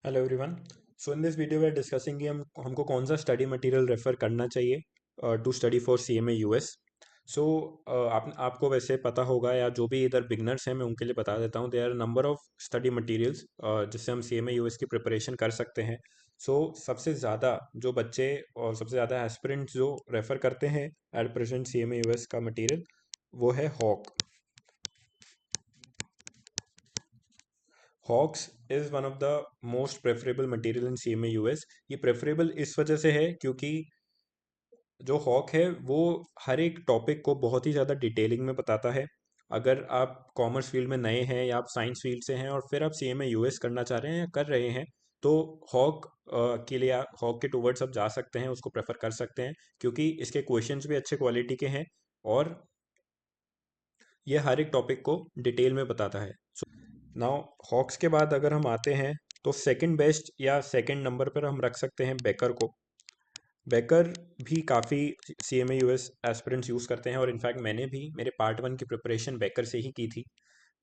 Hello everyone. So in this video we are discussing कि हमको कौन सा स्टडी मटेरियल रेफर करना चाहिए to study for CMA US. So आपको वैसे पता होगा, या जो भी इधर बिगनर्स हैं मैं उनके लिए बता देता हूँ, there are number of study materials जिससे हम सीएमए यूएस की प्रिपरेशन कर सकते हैं। सो सबसे ज़्यादा जो बच्चे और सबसे ज़्यादा एस्पिरेंट्स जो रेफ़र करते हैं एट प्रेजेंट सीएमए यूएस का मटेरियल, वो है Hock. Hock's is one of the most preferable material in CMA US. ये प्रेफरेबल इस वजह से है क्योंकि जो हॉक है वो हर एक टॉपिक को बहुत ही ज़्यादा डिटेलिंग में बताता है। अगर आप कॉमर्स फील्ड में नए हैं या आप साइंस फील्ड से हैं और फिर आप सीएमए यूएस करना चाह रहे हैं या कर रहे हैं, तो हॉक के लिए हॉक के टूवर्ड्स आप जा सकते हैं, उसको प्रेफर कर सकते हैं, क्योंकि इसके क्वेश्चंस भी अच्छे क्वालिटी के हैं और ये हर एक टॉपिक को डिटेल में बताता है। नाउ हॉक्स के बाद अगर हम आते हैं तो सेकंड बेस्ट या सेकंड नंबर पर हम रख सकते हैं बेकर को। बेकर भी काफ़ी सीएमए यूएस एस्पिरेंट्स यूज़ करते हैं और इनफैक्ट मैंने भी मेरे पार्ट वन की प्रिपरेशन बेकर से ही की थी।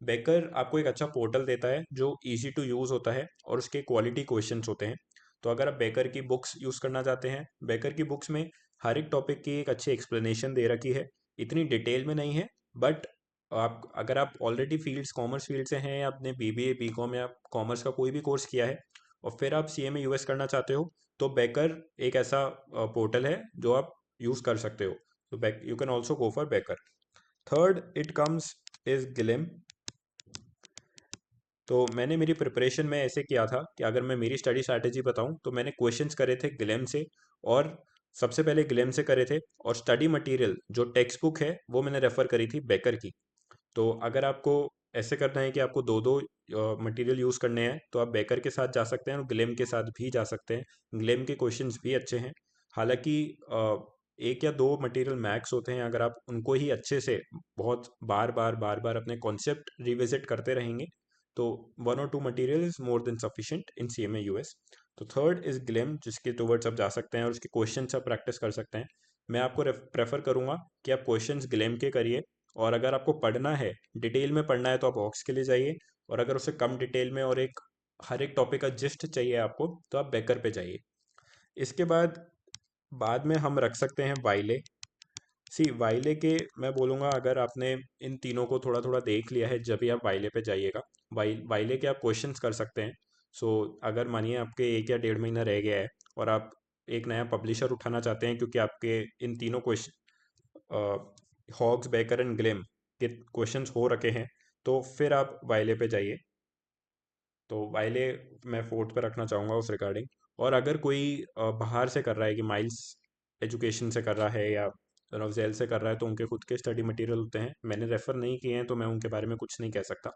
बेकर आपको एक अच्छा पोर्टल देता है जो इजी टू यूज़ होता है और उसके क्वालिटी क्वेश्चंस होते हैं। तो अगर आप बेकर की बुक्स यूज़ करना चाहते हैं, बेकर की बुक्स में हर एक टॉपिक की एक अच्छी एक्सप्लेनेशन दे रखी है। इतनी डिटेल में नहीं है, बट आप अगर आप ऑलरेडी फील्ड्स कॉमर्स फील्ड से हैं या आपने बीबीए बीकॉम या कॉमर्स का कोई भी कोर्स किया है और फिर आप सीएमए यूएस करना चाहते हो, तो बेकर एक ऐसा पोर्टल है जो आप यूज़ कर सकते हो। तो back you can also go for Becker. Third it comes is Gleim. तो मैंने मेरी प्रिपरेशन में ऐसे किया था कि अगर मैं मेरी स्टडी स्ट्रैटेजी बताऊं तो मैंने क्वेश्चंस करे थे गिलेम से, और सबसे पहले गिलेम से करे थे, और स्टडी मटेरियल जो टेक्स्ट बुक है वो मैंने रेफ़र करी थी बेकर की। तो अगर आपको ऐसे करना है कि आपको दो दो मटेरियल यूज़ करने हैं, तो आप बेकर के साथ जा सकते हैं और ग्लेम के साथ भी जा सकते हैं। ग्लेम के क्वेश्चंस भी अच्छे हैं। हालांकि एक या दो मटेरियल मैक्स होते हैं, अगर आप उनको ही अच्छे से बहुत बार बार अपने कॉन्सेप्ट रिविजिट करते रहेंगे, तो वन और two material is more than sufficient in CMA US. तो थर्ड इज ग्लेम, जिसके टुवर्ड्स आप जा सकते हैं और उसके क्वेश्चन आप प्रैक्टिस कर सकते हैं। मैं आपको प्रेफर करूंगा कि आप क्वेश्चंस ग्लेम के करिए, और अगर आपको पढ़ना है, डिटेल में पढ़ना है, तो आप हॉक्स के लिए जाइए, और अगर उससे कम डिटेल में और एक हर एक टॉपिक का जिस्ट चाहिए आपको, तो आप बेकर पे जाइए। इसके बाद में हम रख सकते हैं वाइले। सी वाइले के मैं बोलूँगा, अगर आपने इन तीनों को थोड़ा थोड़ा देख लिया है, जब भी आप वाइले पे जाइएगा। वाइले के आप क्वेश्चंस कर सकते हैं। सो अगर मानिए आपके 1 या 1.5 महीना रह गया है और आप एक नया पब्लिशर उठाना चाहते हैं, क्योंकि आपके इन तीनों question hogs baker and glam के क्वेश्चंस हो रखे हैं, तो फिर आप वाइले पे जाइए। तो वाइले मैं फोर्थ पे रखना चाहूँगा उस रिगार्डिंग। और अगर कोई बाहर से कर रहा है, कि माइल्स एजुकेशन से कर रहा है या रवजेल से कर रहा है, तो उनके खुद के स्टडी मटेरियल होते हैं, मैंने रेफ़र नहीं किए हैं तो मैं उनके बारे में कुछ नहीं कह सकता।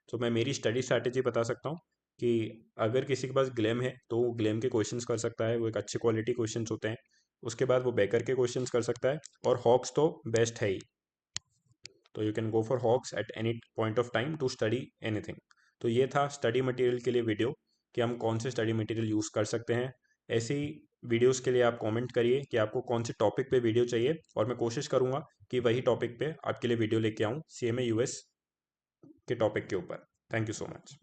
तो मैं मेरी स्टडी स्ट्रैटेजी बता सकता हूँ कि अगर किसी के पास ग्लेम है तो वो ग्लेम के क्वेश्चंस कर सकता है, वो एक अच्छे क्वालिटी क्वेश्चंस होते हैं। उसके बाद वो बेकर के क्वेश्चंस कर सकता है, और हॉक्स तो बेस्ट है ही। तो you can go for Hock's at any point of time to study anything. तो ये था स्टडी मटेरियल के लिए वीडियो, कि हम कौन से स्टडी मटेरियल यूज़ कर सकते हैं। ऐसी वीडियोस के लिए आप कमेंट करिए कि आपको कौन से टॉपिक पे वीडियो चाहिए, और मैं कोशिश करूंगा कि वही टॉपिक पे आपके लिए वीडियो लेके आऊँ सीएमए यूएस के टॉपिक के ऊपर। Thank you so much.